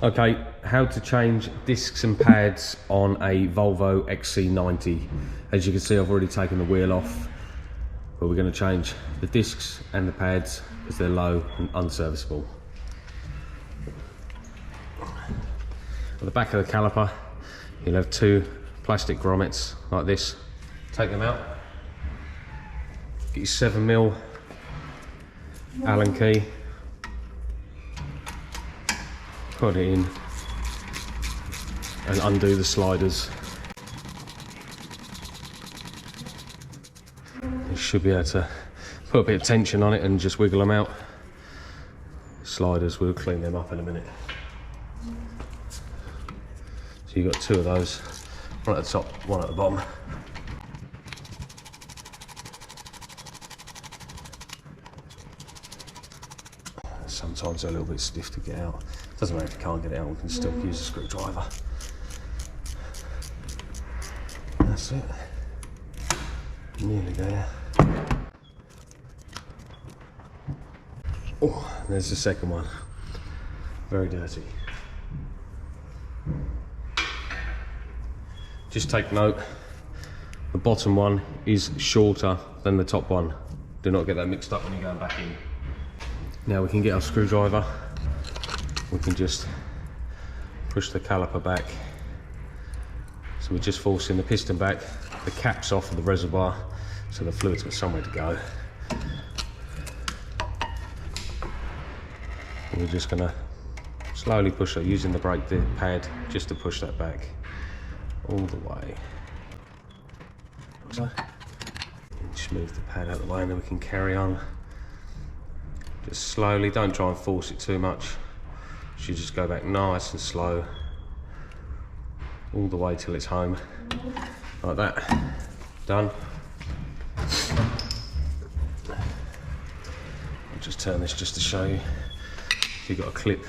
Okay, how to change discs and pads on a Volvo XC90. As you can see, I've already taken the wheel off, but we're going to change the discs and the pads because they're low and unserviceable. At the back of the caliper, you'll have two plastic grommets like this. Take them out. Get your 7mm Allen key. Put it in and undo the sliders. You should be able to put a bit of tension on it and just wiggle them out. Sliders, we'll clean them up in a minute. So you've got two of those, one at the top, one at the bottom. Sometimes they're a little bit stiff to get out. Doesn't matter if you can't get it out, we can still use a screwdriver. That's it. Nearly there. Oh, there's the second one. Very dirty. Just take note, the bottom one is shorter than the top one. Do not get that mixed up when you're going back in. Now we can get our screwdriver. We can just push the caliper back. So we're just forcing the piston back. The cap's off of the reservoir, so the fluid's got somewhere to go. And we're just gonna slowly push it using the brake pad just to push that back all the way. Just move the pad out of the way and then we can carry on. Just slowly, don't try and force it too much. You just go back nice and slow all the way till it's home, like that. Done. I'll just turn this just to show you. You've got a clip,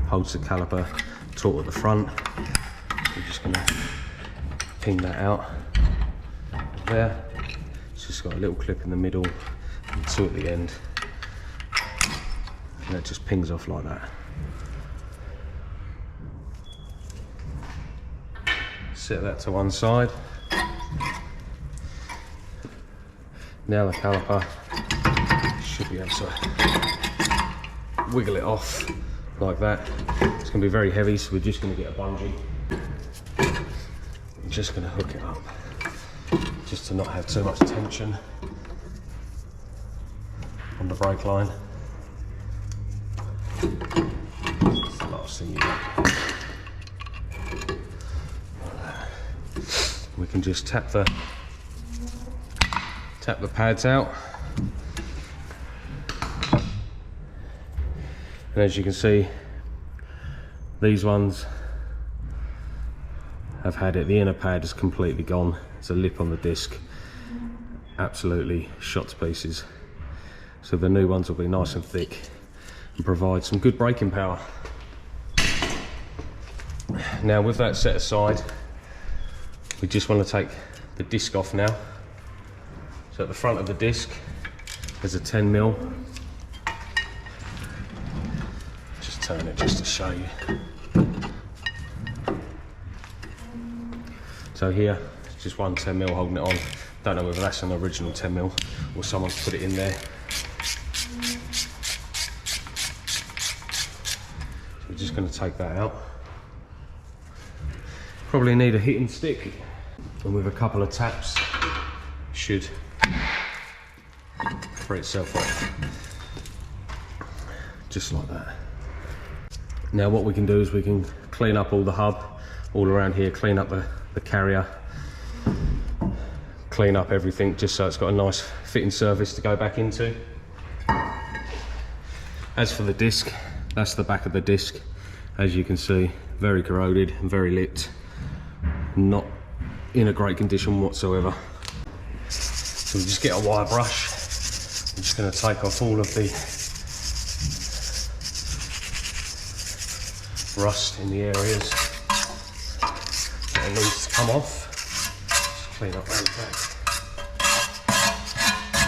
holds the caliper taut at the front. We're just going to ping that out there. It's just got a little clip in the middle and two at the end, and it just pings off like that. Set that to one side. Now the caliper should be able to wiggle it off like that. It's going to be very heavy, so we're just going to get a bungee. I'm just going to hook it up, just to not have too much tension on the brake line. That's the last thing you do. We can just tap the pads out, and as you can see, these ones have had it. The inner pad is completely gone. It's a lip on the disc, absolutely shot to pieces. So the new ones will be nice and thick and provide some good braking power. Now with that set aside, we just want to take the disc off now. So at the front of the disc, there's a 10mm. Just turn it just to show you. So here, it's just one 10mm holding it on. Don't know whether that's an original 10mm or someone's put it in there. So we're just going to take that out. Probably need a hitting stick, and with a couple of taps should free itself off, just like that. Now what we can do is we can clean up all the hub all around here, clean up the carrier, clean up everything just so it's got a nice fitting surface to go back into. As for the disc, that's the back of the disc. As you can see, very corroded and very lipped, not in a great condition whatsoever. So we just get a wire brush. I'm just going to take off all of the rust in the areas that needs to come off. Just clean up around the back.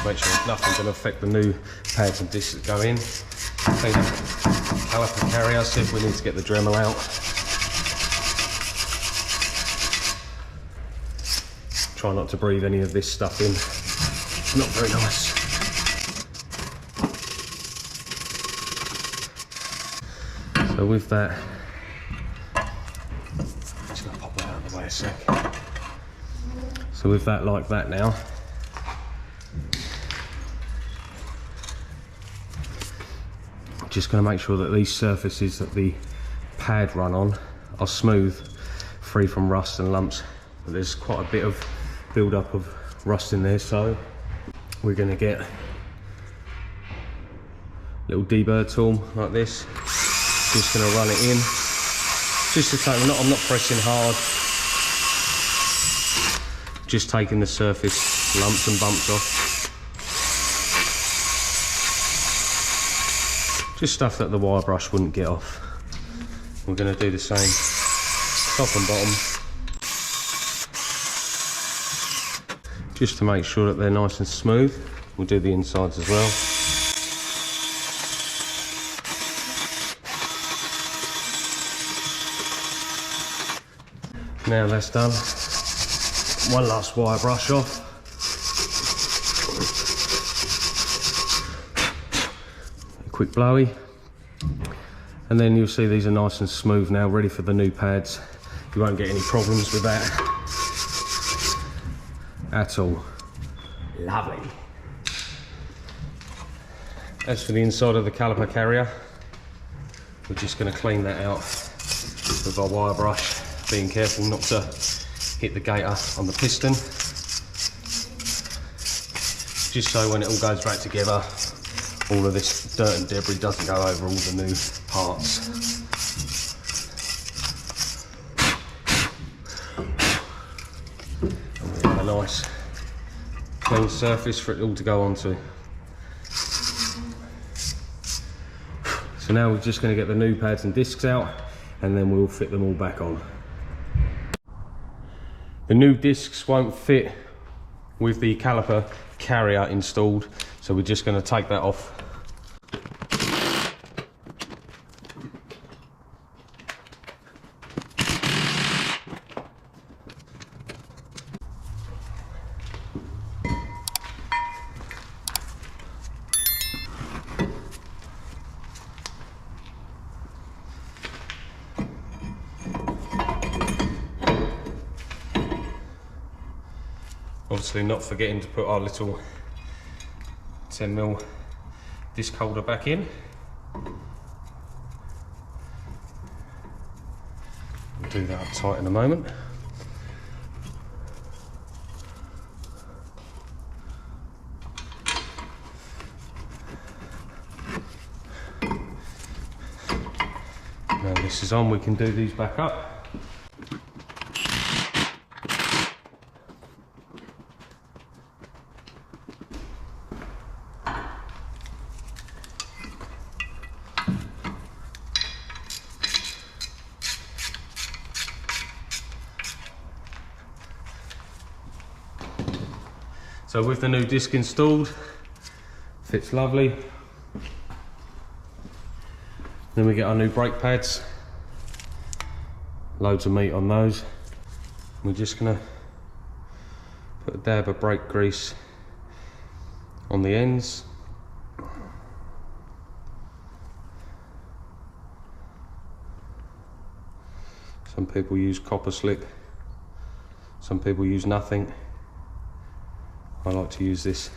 Make sure nothing's going to affect the new pads and discs that go in. Clean up caliper carrier, see if we need to get the Dremel out. Try not to breathe any of this stuff in. It's not very nice. So with that, just gonna pop that out of the way a sec. So with that like that now, just going to make sure that these surfaces that the pad run on are smooth, free from rust and lumps. But there's quite a bit of build up of rust in there, so we're going to get a little deburr tool like this. Just going to run it in, just to take, I'm not pressing hard, just taking the surface lumps and bumps off. Just stuff that the wire brush wouldn't get off. We're going to do the same top and bottom, just to make sure that they're nice and smooth. We'll do the insides as well. Now that's done, one last wire brush off. A quick blowy. And then you'll see these are nice and smooth now, ready for the new pads. You won't get any problems with that at all. Lovely. As for the inside of the caliper carrier, we're just going to clean that out with our wire brush, being careful not to hit the gator on the piston, just so when it all goes back together, all of this dirt and debris doesn't go over all the new parts. And we have a nice clean surface for it all to go onto. So now we're just going to get the new pads and discs out, and then we'll fit them all back on. The new discs won't fit with the caliper carrier installed, so we're just going to take that off. Obviously not forgetting to put our little 10mm disc holder back in. We'll do that up tight in a moment. Now this is on, we can do these back up. So with the new disc installed, fits lovely. Then we get our new brake pads, loads of meat on those. We're just gonna put a dab of brake grease on the ends. Some people use copper slip, some people use nothing. I like to use this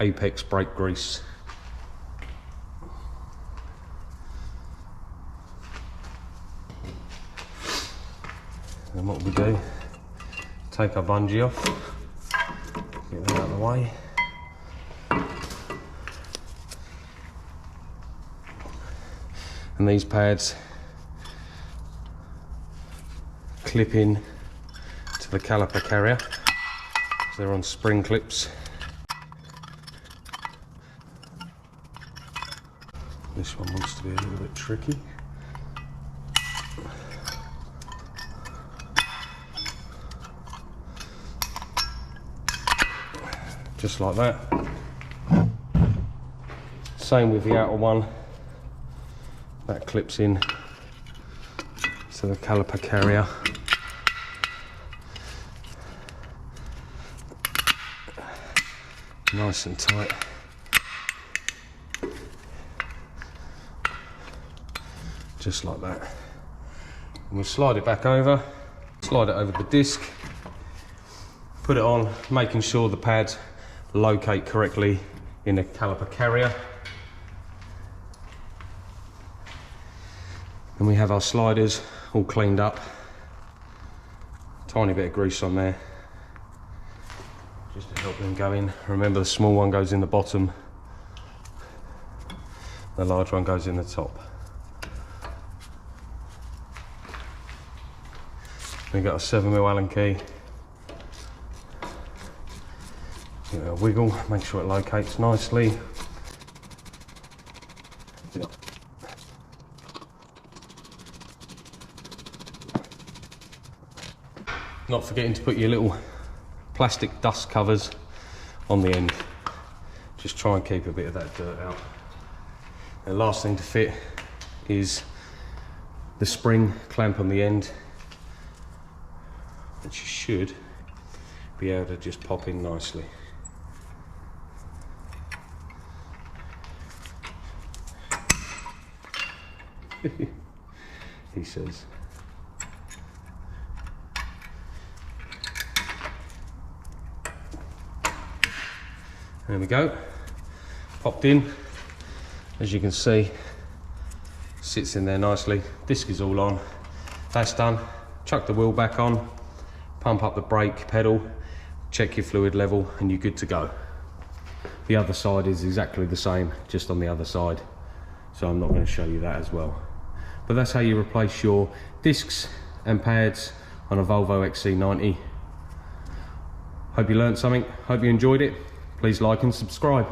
Apex brake grease. And what we do, take our bungee off, get that out of the way. And these pads clip in to the caliper carrier. They're on spring clips. This one wants to be a little bit tricky. Just like that. Same with the outer one. That clips in to the caliper carrier. Nice and tight. Just like that. And we'll slide it back over, slide it over the disc, put it on, making sure the pads locate correctly in the caliper carrier. And we have our sliders all cleaned up. Tiny bit of grease on there, just to help them go in. Remember, the small one goes in the bottom, the large one goes in the top. We've got a 7mm Allen key. Give it a wiggle, make sure it locates nicely. Not forgetting to put your little plastic dust covers on the end. Just try and keep a bit of that dirt out. The last thing to fit is the spring clamp on the end, which you should be able to just pop in nicely. He says. There we go, popped in. As you can see, sits in there nicely. Disc is all on. That's done. Chuck the wheel back on, pump up the brake pedal, check your fluid level, and you're good to go. The other side is exactly the same, just on the other side, so I'm not going to show you that as well. But that's how you replace your discs and pads on a Volvo XC90. Hope you learned something, hope you enjoyed it. Please like and subscribe.